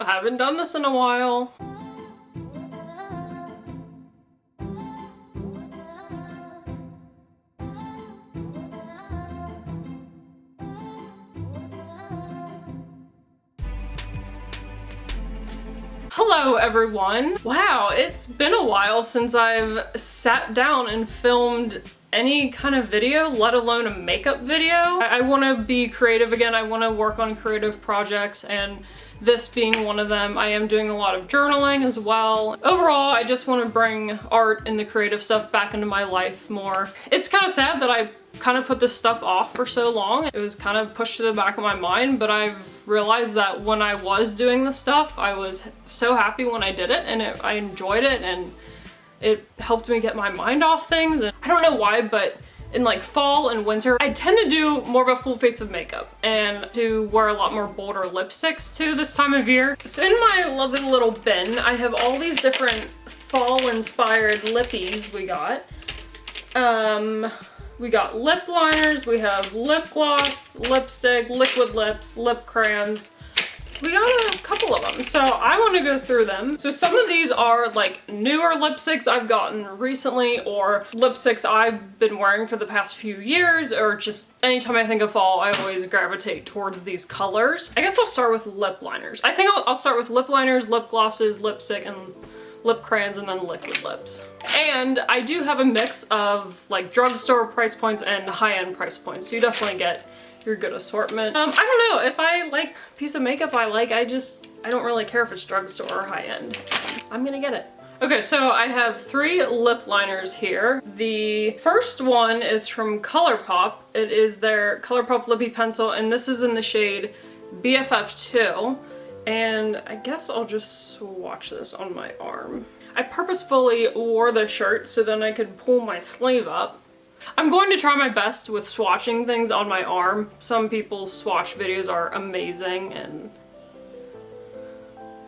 I haven't done this in a while. Hello everyone! Wow, it's been a while since I've sat down and filmed any kind of video, let alone a makeup video. I want to be creative again. I want to work on creative projects, and this being one of them. I am doing a lot of journaling as well. Overall, I just want to bring art and the creative stuff back into my life more. It's kind of sad that I kind of put this stuff off for so long. It was kind of pushed to the back of my mind, but I've realized that when I was doing this stuff, I was so happy when I did it, and I enjoyed it, and it helped me get my mind off things. And I don't know why, but in like fall and winter, I tend to do more of a full face of makeup and to wear a lot more bolder lipsticks too this time of year. So in my lovely little bin, I have all these different fall inspired lippies we got. We got lip liners, we have lip gloss, lipstick, liquid lips, lip crayons. We got a couple of them, so I want to go through them. So some of these are like newer lipsticks I've gotten recently, or lipsticks I've been wearing for the past few years, or just anytime I think of fall, I always gravitate towards these colors. I guess I'll start with lip liners. I think I'll start with lip liners, lip glosses, lipstick, and lip crayons, and then liquid lips. And I do have a mix of like drugstore price points and high-end price points, so you definitely get your good assortment. I don't know, if I like a piece of makeup I like, I don't really care if it's drugstore or high-end. I'm gonna get it. Okay, so I have 3 lip liners here. The first one is from Colourpop. It is their Colourpop Lippie pencil, and this is in the shade BFF2. And I guess I'll just swatch this on my arm. I purposefully wore the shirt so then I could pull my sleeve up. I'm going to try my best with swatching things on my arm. Some people's swatch videos are amazing, and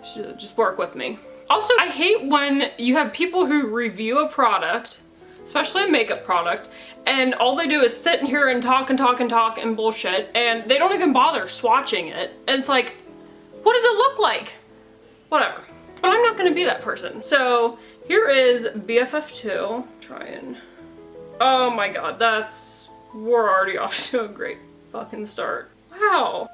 just work with me. Also, I hate when you have people who review a product, especially a makeup product, and all they do is sit in here and talk and talk and talk and bullshit, and they don't even bother swatching it. And it's like, what does it look like? Whatever. But I'm not gonna be that person. So here is BFF2. Try and... Oh my god, we're already off to a great fucking start. Wow.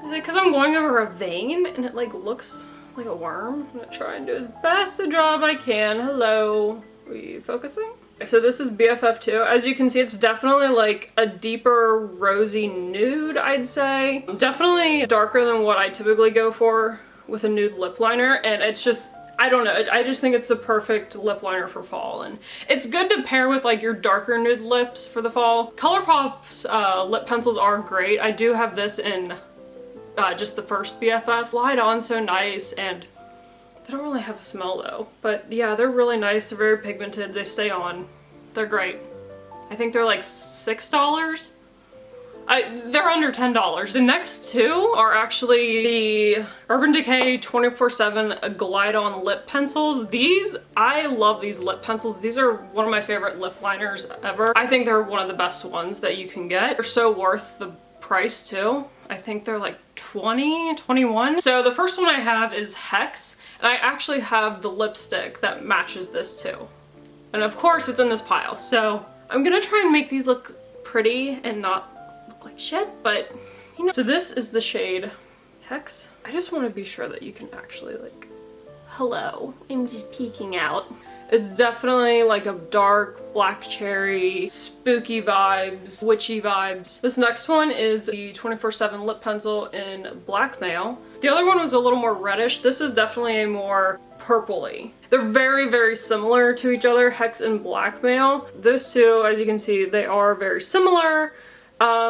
Is it because I'm going over a vein and it like looks like a worm? I'm gonna try and do as best a job I can. Hello. Are we focusing? So this is BFF2. As you can see, it's definitely like a deeper rosy nude, I'd say. Definitely darker than what I typically go for with a nude lip liner, and it's just, I don't know, I just think it's the perfect lip liner for fall, and it's good to pair with like your darker nude lips for the fall. Colourpop's lip pencils are great. I do have this in just the first BFF. Glide on so nice, and they don't really have a smell though. But yeah, they're really nice. They're very pigmented. They stay on. They're great. I think they're like $6. They're under $10. The next 2 are actually the Urban Decay 24/7 Glide On Lip Pencils. I love these lip pencils. These are one of my favorite lip liners ever. I think they're one of the best ones that you can get. They're so worth the price too. I think they're like $20, $21. So the first one I have is Hex, and I actually have the lipstick that matches this too. And of course it's in this pile. So I'm gonna try and make these look pretty and not like shit, but you know. So this is the shade Hex. I just want to be sure that you can actually like, hello, I'm just peeking out. It's definitely like a dark black cherry, spooky vibes, witchy vibes. This next one is the 24/7 lip pencil in Blackmail. The other one was a little more reddish. This is definitely a more purpley. They're very, very similar to each other, Hex and Blackmail. Those two, as you can see, they are very similar.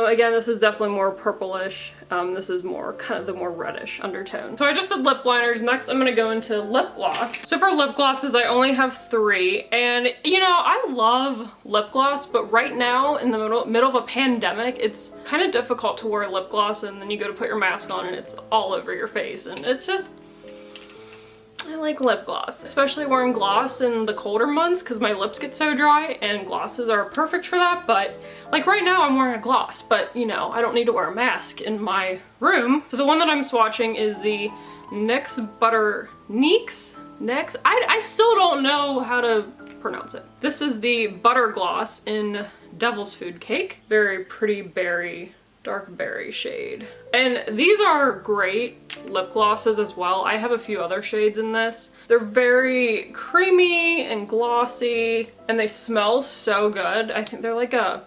Again, this is definitely more purplish. This is more kind of the more reddish undertone. So I just did lip liners. Next, I'm gonna go into lip gloss. So for lip glosses, I only have 3, and you know, I love lip gloss, but right now in the middle of a pandemic, it's kind of difficult to wear lip gloss, and then you go to put your mask on and it's all over your face, and it's just, I like lip gloss, especially wearing gloss in the colder months because my lips get so dry, and glosses are perfect for that. But like right now I'm wearing a gloss, but you know, I don't need to wear a mask in my room. So the one that I'm swatching is the NYX. I still don't know how to pronounce it. This is the Butter Gloss in Devil's Food Cake. Very pretty berry, dark berry shade. And these are great lip glosses as well. I have a few other shades in this. They're very creamy and glossy, and they smell so good. I think they're like a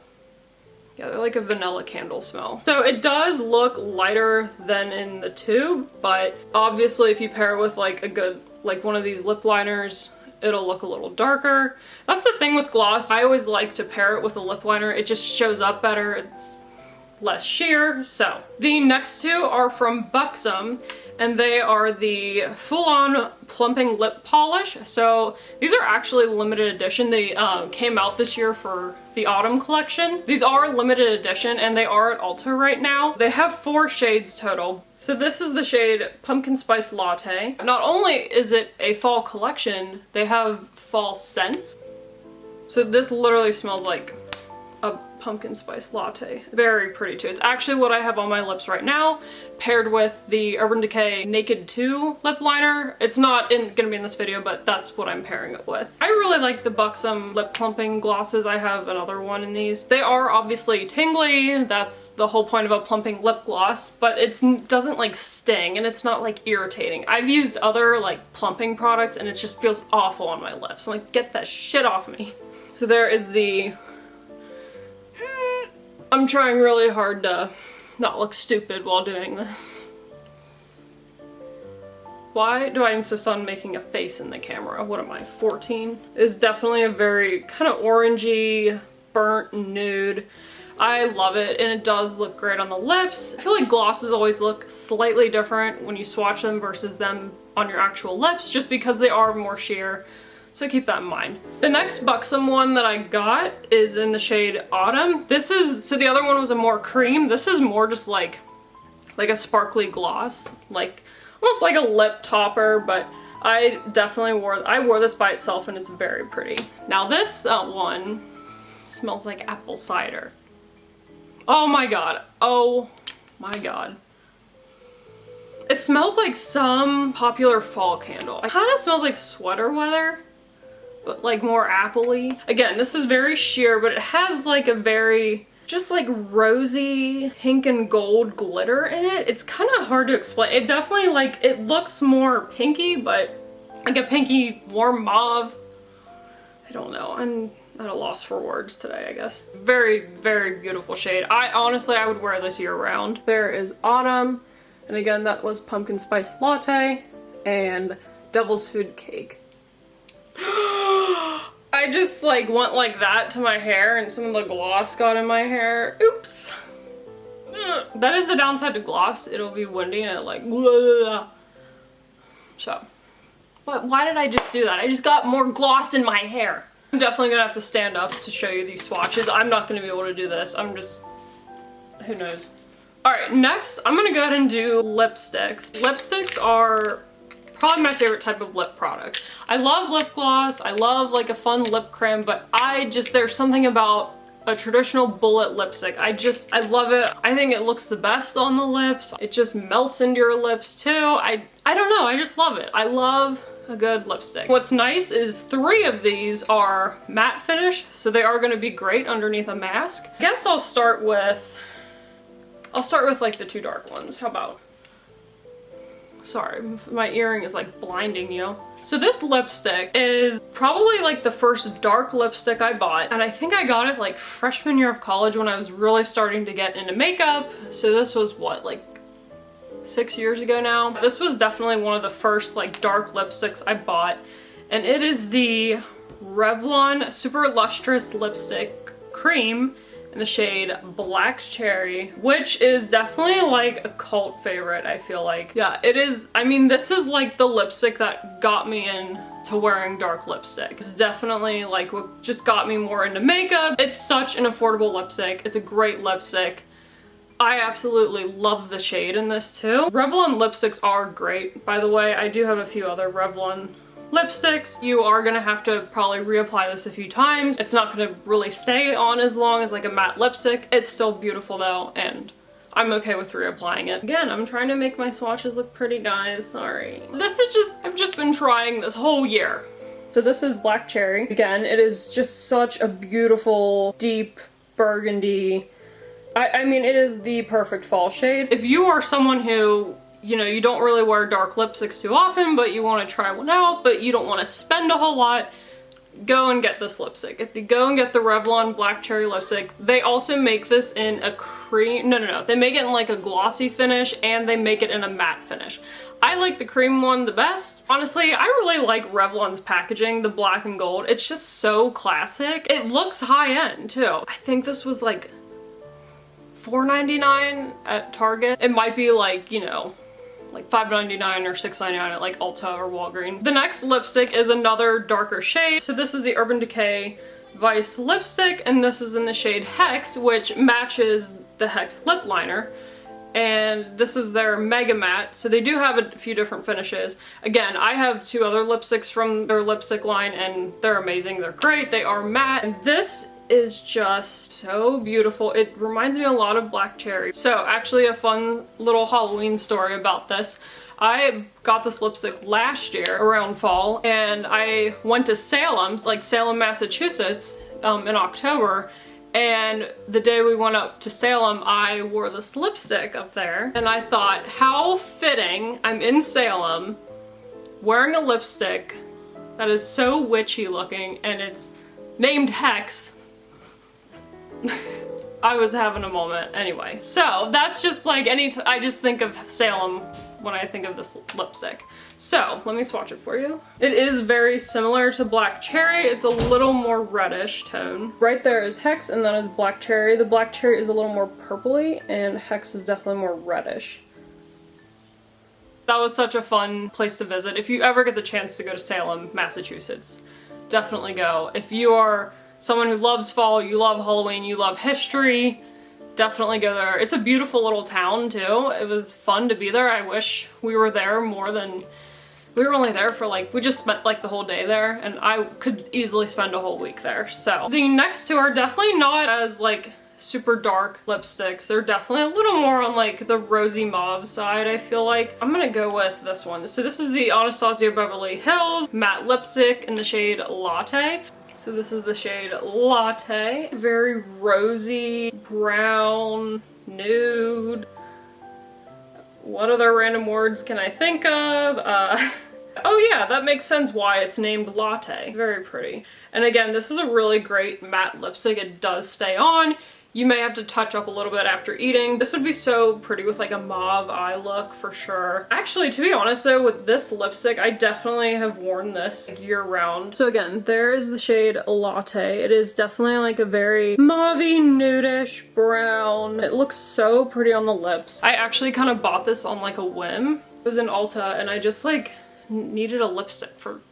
vanilla candle smell. So it does look lighter than in the tube, but obviously if you pair it with like a good, like one of these lip liners, it'll look a little darker. That's the thing with gloss. I always like to pair it with a lip liner. It just shows up better. It's less sheer. So the next two are from Buxom, and they are the full-on plumping lip polish. So these are actually limited edition. They came out this year for the autumn collection. These are limited edition and they are at Ulta right now. They have 4 shades total. So this is the shade Pumpkin Spice Latte. Not only is it a fall collection, they have fall scents. So this literally smells like a pumpkin spice latte. Very pretty too. It's actually what I have on my lips right now, paired with the Urban Decay Naked 2 lip liner. It's not gonna be in this video, but that's what I'm pairing it with. I really like the Buxom lip plumping glosses. I have another one in these. They are obviously tingly. That's the whole point of a plumping lip gloss, but it doesn't like sting and it's not like irritating. I've used other like plumping products and it just feels awful on my lips. I'm like, get that shit off me. So there is the I'm trying really hard to not look stupid while doing this. Why do I insist on making a face in the camera? What am I, 14? It's definitely a very kind of orangey, burnt nude. I love it and it does look great on the lips. I feel like glosses always look slightly different when you swatch them versus them on your actual lips just because they are more sheer. So keep that in mind. The next Buxom one that I got is in the shade Autumn. This is, so the other one was a more cream. This is more just like a sparkly gloss, like almost like a lip topper, but I definitely wore this by itself and it's very pretty. Now this one smells like apple cider. Oh my god. Oh my god. It smells like some popular fall candle. It kind of smells like sweater weather, but like more apple-y. Again, this is very sheer, but it has like a very just like rosy pink and gold glitter in it. It's kind of hard to explain. It definitely like, it looks more pinky, but like a pinky warm mauve. I don't know. I'm at a loss for words today, I guess. Very, very beautiful shade. Honestly, I would wear this year round. There is Autumn. And again, that was Pumpkin Spice Latte and Devil's Food Cake. I just like went like that to my hair and some of the gloss got in my hair. Oops. That is the downside to gloss. It'll be windy and it like blah. So, but why did I just do that? I just got more gloss in my hair. I'm definitely gonna have to stand up to show you these swatches. I'm not gonna be able to do this. I'm just, who knows. Alright, next I'm gonna go ahead and do lipsticks. Lipsticks are probably my favorite type of lip product. I love lip gloss, I love like a fun lip creme, but there's something about a traditional bullet lipstick. I love it. I think it looks the best on the lips. It just melts into your lips too. I don't know, I just love it. I love a good lipstick. What's nice is 3 of these are matte finish, so they are gonna be great underneath a mask. I guess I'll start with like the 2 dark ones. How about? Sorry, my earring is like blinding you. So this lipstick is probably like the first dark lipstick I bought, and I think I got it like freshman year of college when I was really starting to get into makeup. So this was what, like 6 years ago now? This was definitely one of the first like dark lipsticks I bought, and it is the Revlon Super Lustrous Lipstick Cream in the shade Black Cherry, which is definitely like a cult favorite, I feel like. Yeah, it is. I mean, this is like the lipstick that got me into wearing dark lipstick. It's definitely like what just got me more into makeup. It's such an affordable lipstick. It's a great lipstick. I absolutely love the shade in this too. Revlon lipsticks are great, by the way. I do have a few other Revlon lipsticks. You are gonna have to probably reapply this a few times. It's not gonna really stay on as long as like a matte lipstick. It's still beautiful though, and I'm okay with reapplying it. Again, I'm trying to make my swatches look pretty, guys. Sorry. This is just, I've just been trying this whole year. So this is Black Cherry. Again, it is just such a beautiful, deep burgundy. I mean, it is the perfect fall shade. If you are someone who, you know, you don't really wear dark lipsticks too often, but you want to try one out, but you don't want to spend a whole lot, go and get this lipstick. If you go and get the Revlon Black Cherry lipstick, they also make this in a cream, no, they make it in like a glossy finish and they make it in a matte finish. I like the cream one the best. Honestly, I really like Revlon's packaging, the black and gold. It's just so classic. It looks high end too. I think this was like $4.99 at Target. It might be like, you know, like $5.99 or $6.99 at like Ulta or Walgreens. The next lipstick is another darker shade. So this is the Urban Decay Vice lipstick, and this is in the shade Hex, which matches the Hex lip liner. And this is their Mega Matte. So they do have a few different finishes. Again, I have two other lipsticks from their lipstick line and they're amazing. They're great. They are matte. And this is just so beautiful. It reminds me a lot of Black Cherry. So actually a fun little Halloween story about this. I got this lipstick last year around fall and I went to Salem, like Salem, Massachusetts in October, and the day we went up to Salem I wore this lipstick up there and I thought, how fitting, I'm in Salem wearing a lipstick that is so witchy looking and it's named Hex. I was having a moment. Anyway, so that's just like I just think of Salem when I think of this lipstick. So let me swatch it for you. It is very similar to Black Cherry. It's a little more reddish tone. Right there is Hex and that is Black Cherry. The Black Cherry is a little more purpley and Hex is definitely more reddish. That was such a fun place to visit. If you ever get the chance to go to Salem, Massachusetts, definitely go. If you are someone who loves fall, you love Halloween, you love history, definitely go there. It's a beautiful little town too. It was fun to be there. I wish we were there more than, we were only there for like, we just spent like the whole day there and I could easily spend a whole week there. So the next two are definitely not as like super dark lipsticks. They're definitely a little more on like the rosy mauve side, I feel like. I'm gonna go with this one. So this is the Anastasia Beverly Hills matte lipstick in the shade Latte. So this is the shade Latte. Very rosy, brown, nude. What other random words can I think of? Oh yeah, that makes sense why it's named Latte. Very pretty. And again, this is a really great matte lipstick. It does stay on. You may have to touch up a little bit after eating. This would be so pretty with like a mauve eye look for sure. Actually, to be honest though, with this lipstick, I definitely have worn this year round. So again, there is the shade Latte. It is definitely like a very mauvey, nudish brown. It looks so pretty on the lips. I actually kind of bought this on like a whim. It was in Ulta and I just like needed a lipstick for,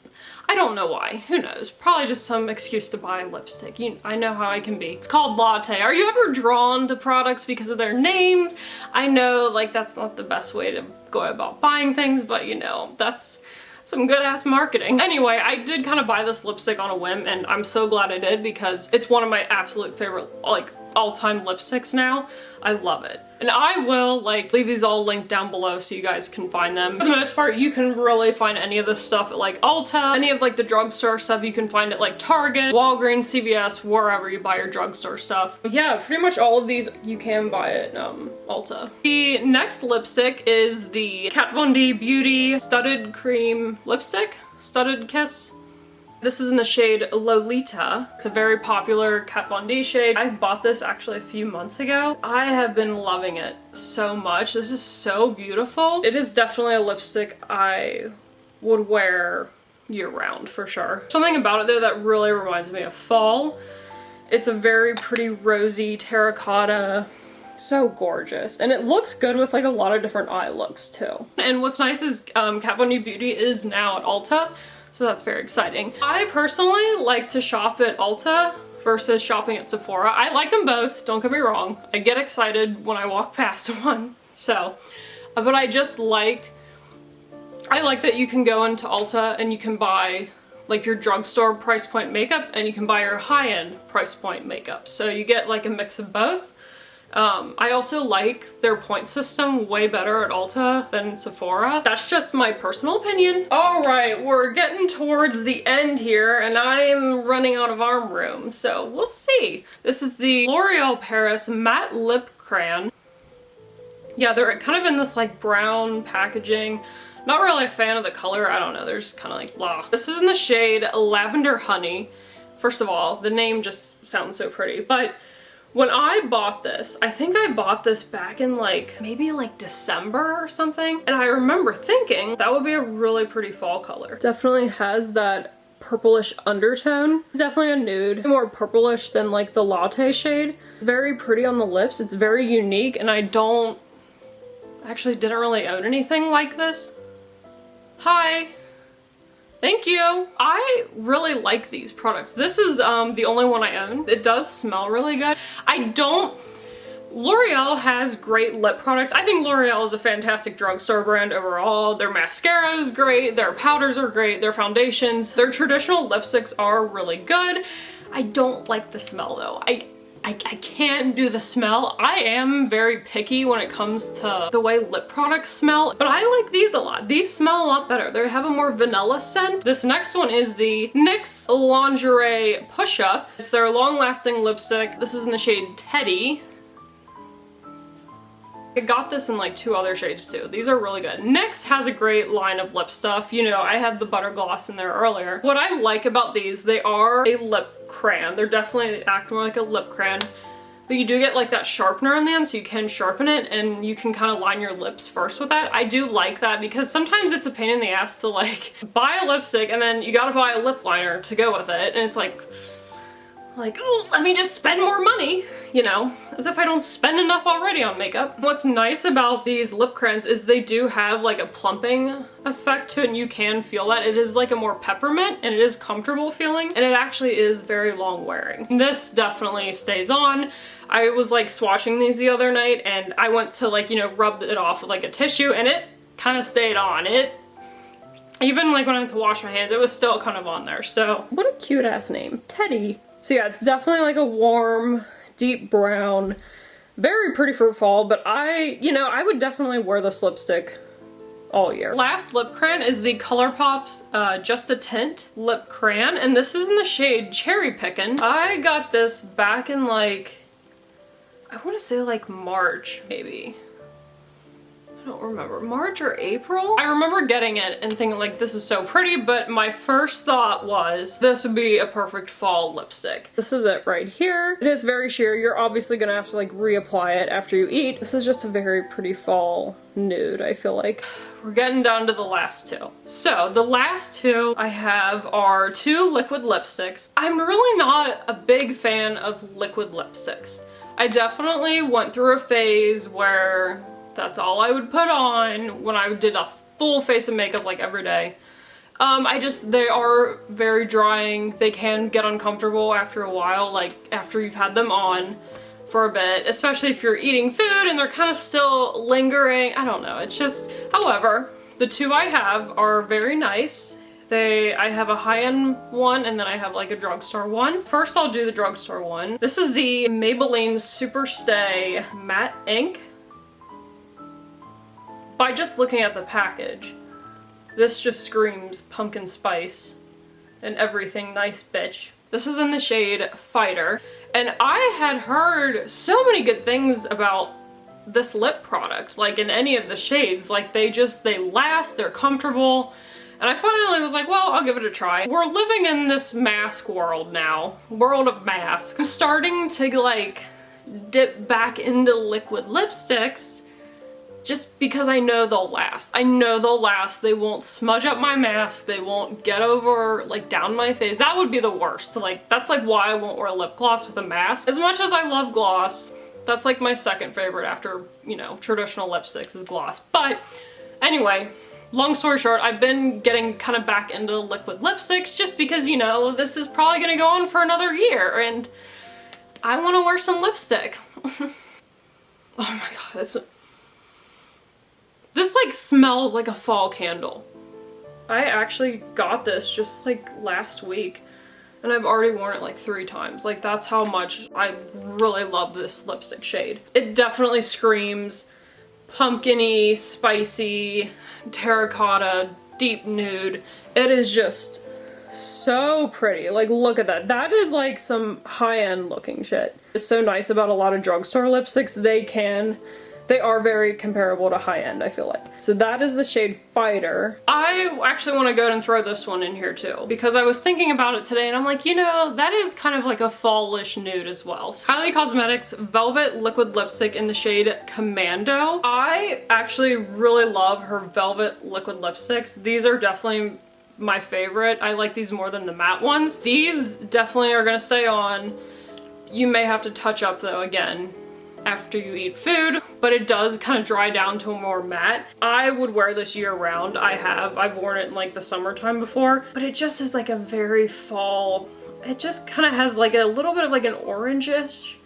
I don't know why, who knows, probably just some excuse to buy lipstick. I know how I can be. It's called Latte. Are you ever drawn to products because of their names? I know like that's not the best way to go about buying things, but you know, that's some good ass marketing. Anyway, I did kind of buy this lipstick on a whim and I'm so glad I did because it's one of my absolute favorite like all-time lipsticks now. I love it. And I will like leave these all linked down below so you guys can find them. For the most part, you can really find any of this stuff at like Ulta, any of like the drugstore stuff you can find at like Target, Walgreens, CVS, wherever you buy your drugstore stuff. But yeah, pretty much all of these you can buy at Ulta. The next lipstick is the Kat Von D Beauty Studded Cream Lipstick, Studded Kiss. This is in the shade Lolita. It's a very popular Kat Von D shade. I bought this actually a few months ago. I have been loving it so much. This is so beautiful. It is definitely a lipstick I would wear year round for sure. Something about it though that really reminds me of fall. It's a very pretty rosy terracotta. So gorgeous, and it looks good with like a lot of different eye looks too. And what's nice is Kat Von D Beauty is now at Ulta, so that's very exciting. I personally like to shop at Ulta versus shopping at Sephora. I like them both, don't get me wrong. I get excited when I walk past one, so. But I like that you can go into Ulta and you can buy like your drugstore price point makeup and you can buy your high-end price point makeup. So you get like a mix of both. I also like their point system way better at Ulta than Sephora. That's just my personal opinion. All right, we're getting towards the end here and I'm running out of arm room, so we'll see. This is the L'Oreal Paris Matte Lip Crayon. Yeah, they're kind of in this like brown packaging. Not really a fan of the color, I don't know, they're just kind of like blah. This is in the shade Lavender Honey. First of all, the name just sounds so pretty, but when I bought this, I think I bought this back in like, maybe like December or something. And I remember thinking that would be a really pretty fall color. Definitely has that purplish undertone. It's definitely a nude. More purplish than like the Latte shade. Very pretty on the lips. It's very unique and I actually didn't really own anything like this. Hi. Thank you. I really like these products. This is the only one I own. It does smell really good. L'Oreal has great lip products. I think L'Oreal is a fantastic drugstore brand overall. Their mascara is great, their powders are great, their foundations, their traditional lipsticks are really good. I don't like the smell though. I can't do the smell. I am very picky when it comes to the way lip products smell, but I like these a lot. These smell a lot better. They have a more vanilla scent. This next one is the NYX Lingerie Push Up. It's their long-lasting lipstick. This is in the shade Teddy. I got this in like 2 other shades too. These are really good. NYX has a great line of lip stuff. You know, I had the butter gloss in there earlier. What I like about these, they are a lip crayon. They're definitely act more like a lip crayon, but you do get like that sharpener in the end, so you can sharpen it and you can kind of line your lips first with that. I do like that because sometimes it's a pain in the ass to like buy a lipstick and then you gotta buy a lip liner to go with it, and it's like, oh, let me just spend more money, you know, as if I don't spend enough already on makeup. What's nice about these lip crayons is they do have like a plumping effect to it, and you can feel that. It is like a more peppermint and it is comfortable feeling, and it actually is very long wearing. This definitely stays on. I was like swatching these the other night and I went to like, you know, rub it off with like a tissue and it kind of stayed on. Even like when I went to wash my hands, it was still kind of on there. So what a cute ass name, Teddy. So yeah, it's definitely like a warm, deep brown, very pretty for fall, but I would definitely wear this lipstick all year. Last lip crayon is the Colourpop's Just a Tint lip crayon, and this is in the shade Cherry Pickin'. I got this back in like, I want to say like March, maybe. I don't remember, March or April? I remember getting it and thinking like, this is so pretty, but my first thought was this would be a perfect fall lipstick. This is it right here. It is very sheer. You're obviously gonna have to like reapply it after you eat. This is just a very pretty fall nude, I feel like. We're getting down to the last two. So the last two I have are 2 liquid lipsticks. I'm really not a big fan of liquid lipsticks. I definitely went through a phase where that's all I would put on when I did a full face of makeup like every day. They are very drying. They can get uncomfortable after a while, like after you've had them on for a bit, especially if you're eating food and they're kind of still lingering. I don't know, it's just, however, the 2 I have are very nice. I have a high-end one and then I have like a drugstore one. First I'll do the drugstore one. This is the Maybelline SuperStay Matte Ink. By just looking at the package, this just screams pumpkin spice and everything nice bitch. This is in the shade Fighter, and I had heard so many good things about this lip product, like in any of the shades. Like they last, they're comfortable, and I finally was like, well, I'll give it a try. We're living in this mask world now, world of masks. I'm starting to like dip back into liquid lipsticks just because I know they'll last. I know they'll last. They won't smudge up my mask. They won't get over, like, down my face. That would be the worst. Like, that's like why I won't wear lip gloss with a mask. As much as I love gloss, that's like my second favorite after, you know, traditional lipsticks is gloss. But anyway, long story short, I've been getting kind of back into liquid lipsticks just because, you know, this is probably gonna go on for another year and I want to wear some lipstick. Oh my god, this like smells like a fall candle. I actually got this just like last week and I've already worn it like 3 times. Like, that's how much I really love this lipstick shade. It definitely screams pumpkin-y, spicy, terracotta, deep nude. It is just so pretty. Like, look at that. That is like some high-end looking shit. It's so nice about a lot of drugstore lipsticks. They are very comparable to high-end, I feel like. So that is the shade Fighter. I actually want to go ahead and throw this one in here too, because I was thinking about it today and I'm like, you know, that is kind of like a fallish nude as well. So Kylie Cosmetics Velvet Liquid Lipstick in the shade Commando. I actually really love her Velvet Liquid Lipsticks. These are definitely my favorite. I like these more than the matte ones. These definitely are gonna stay on. You may have to touch up though again after you eat food, but it does kind of dry down to a more matte. I would wear this year round. I've worn it in like the summertime before, but it just is like a very fall, it just kind of has like a little bit of like an orange-ish.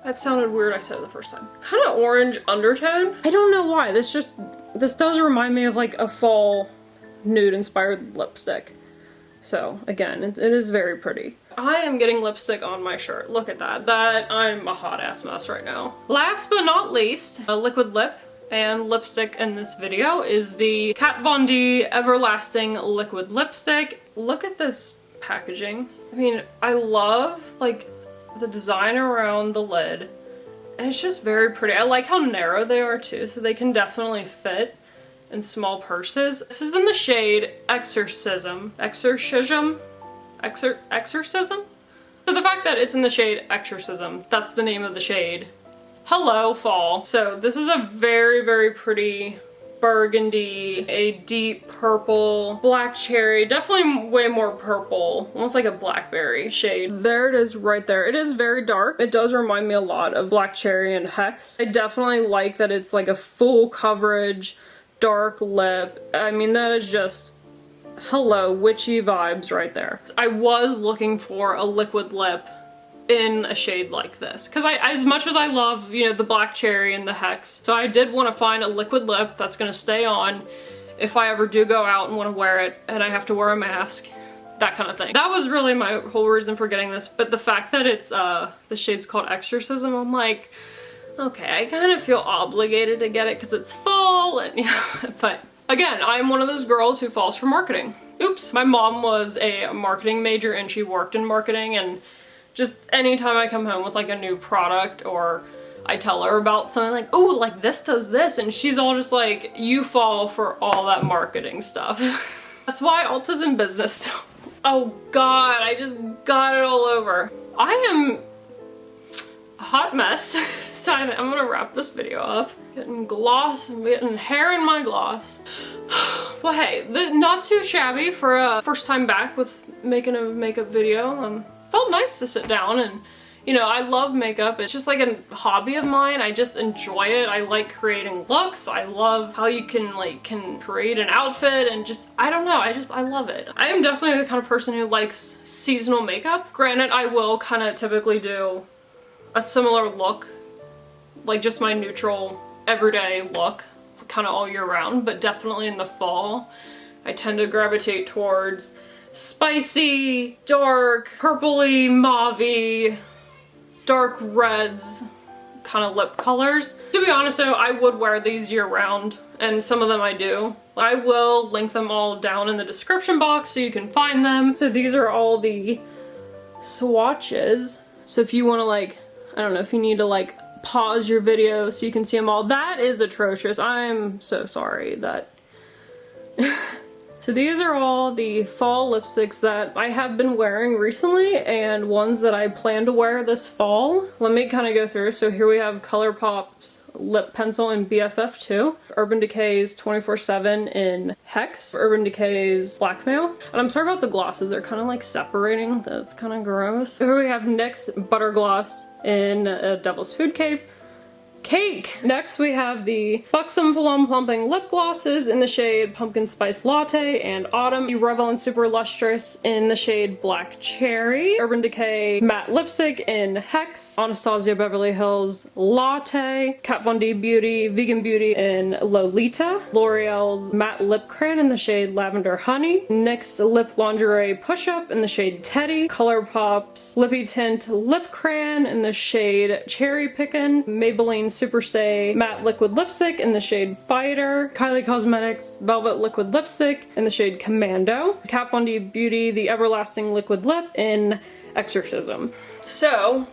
That sounded weird, I said it the first time. Kind of orange undertone. I don't know why, this does remind me of like a fall nude inspired lipstick. So again, it is very pretty. I am getting lipstick on my shirt. Look at that. I'm a hot ass mess right now. Last but not least, a liquid lip and lipstick in this video is the Kat Von D Everlasting Liquid Lipstick. Look at this packaging. I mean, I love like the design around the lid, and it's just very pretty. I like how narrow they are too, so they can definitely fit in small purses. This is in the shade Exorcism. Exorcism? So the fact that it's in the shade Exorcism, that's the name of the shade. Hello, fall. So this is a very, very pretty burgundy, a deep purple, black cherry, definitely way more purple, almost like a blackberry shade. There it is right there. It is very dark. It does remind me a lot of black cherry and Hex. I definitely like that it's like a full coverage, dark lip. I mean, that is just, hello, witchy vibes right there. I was looking for a liquid lip in a shade like this, because as much as I love, you know, the black cherry and the Hex, so I did want to find a liquid lip that's gonna stay on if I ever do go out and want to wear it and I have to wear a mask, that kind of thing. That was really my whole reason for getting this, but the fact that it's the shade's called Exorcism, I'm like, okay, I kind of feel obligated to get it because it's fall and yeah, but again, I'm one of those girls who falls for marketing. Oops. My mom was a marketing major and she worked in marketing, and just anytime I come home with like a new product or I tell her about something like, oh, like this does this, and she's all just like, you fall for all that marketing stuff. That's why Ulta's in business still. Oh god, I just got it all over. I am a hot mess. So I'm gonna wrap this video up. Getting gloss, I'm getting hair in my gloss. Well, hey, not too shabby for a first time back with making a makeup video. Felt nice to sit down and, you know, I love makeup. It's just like a hobby of mine. I just enjoy it. I like creating looks. I love how you can create an outfit and just, I don't know, I love it. I am definitely the kind of person who likes seasonal makeup. Granted, I will kind of typically do a similar look, like just my neutral everyday look kind of all year round, but definitely in the fall I tend to gravitate towards spicy, dark, purpley, mauve-y, dark reds kind of lip colors. To be honest though, I would wear these year round, and some of them I do. I will link them all down in the description box so you can find them. So these are all the swatches. So if you want to like, I don't know, if you need to like pause your video so you can see them all. That is atrocious. I'm so sorry that... So these are all the fall lipsticks that I have been wearing recently and ones that I plan to wear this fall. Let me kind of go through. So here we have Colourpop's Lip Pencil in BFF2, Urban Decay's 24/7 in Hex, Urban Decay's Blackmail. And I'm sorry about the glosses, they're kind of like separating. That's kind of gross. Here we have NYX Butter Gloss in Devil's Food Cape, Cake! Next we have the Buxom Plumping lip glosses in the shade Pumpkin Spice Latte and Autumn, the Revlon Super Lustrous in the shade Black Cherry, Urban Decay Matte Lipstick in Hex, Anastasia Beverly Hills Latte, Kat Von D Beauty Vegan Beauty in Lolita, L'Oreal's Matte Lip Crayon in the shade Lavender Honey, NYX Lip Lingerie Push Up in the shade Teddy, Colourpop's Lippie Tint Lip Crayon in the shade Cherry Pickin, Maybelline SuperStay Matte Liquid Lipstick in the shade Fighter, Kylie Cosmetics Velvet Liquid Lipstick in the shade Commando, Kat Von D Beauty The Everlasting Liquid Lip in Exorcism. So,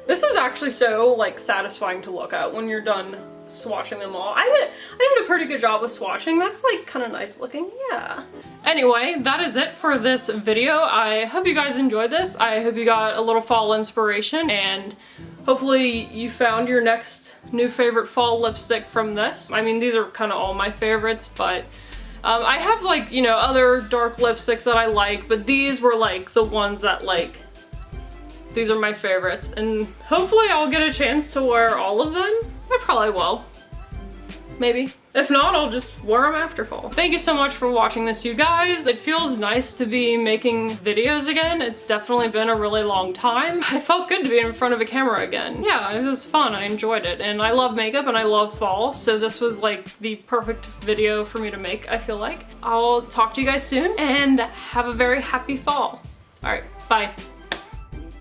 this is actually so, like, satisfying to look at when you're done swatching them all. I did a pretty good job with swatching. That's, like, kind of nice looking, yeah. Anyway, that is it for this video. I hope you guys enjoyed this. I hope you got a little fall inspiration, and hopefully you found your next new favorite fall lipstick from this. I mean, these are kind of all my favorites, but I have, like, you know, other dark lipsticks that I like, but these were, like, the ones that, like, these are my favorites, and hopefully I'll get a chance to wear all of them. I probably will. Maybe. If not, I'll just wear them after fall. Thank you so much for watching this, you guys. It feels nice to be making videos again. It's definitely been a really long time. I felt good to be in front of a camera again. Yeah, it was fun. I enjoyed it. And I love makeup and I love fall, so this was like the perfect video for me to make, I feel like. I'll talk to you guys soon and have a very happy fall. All right, bye.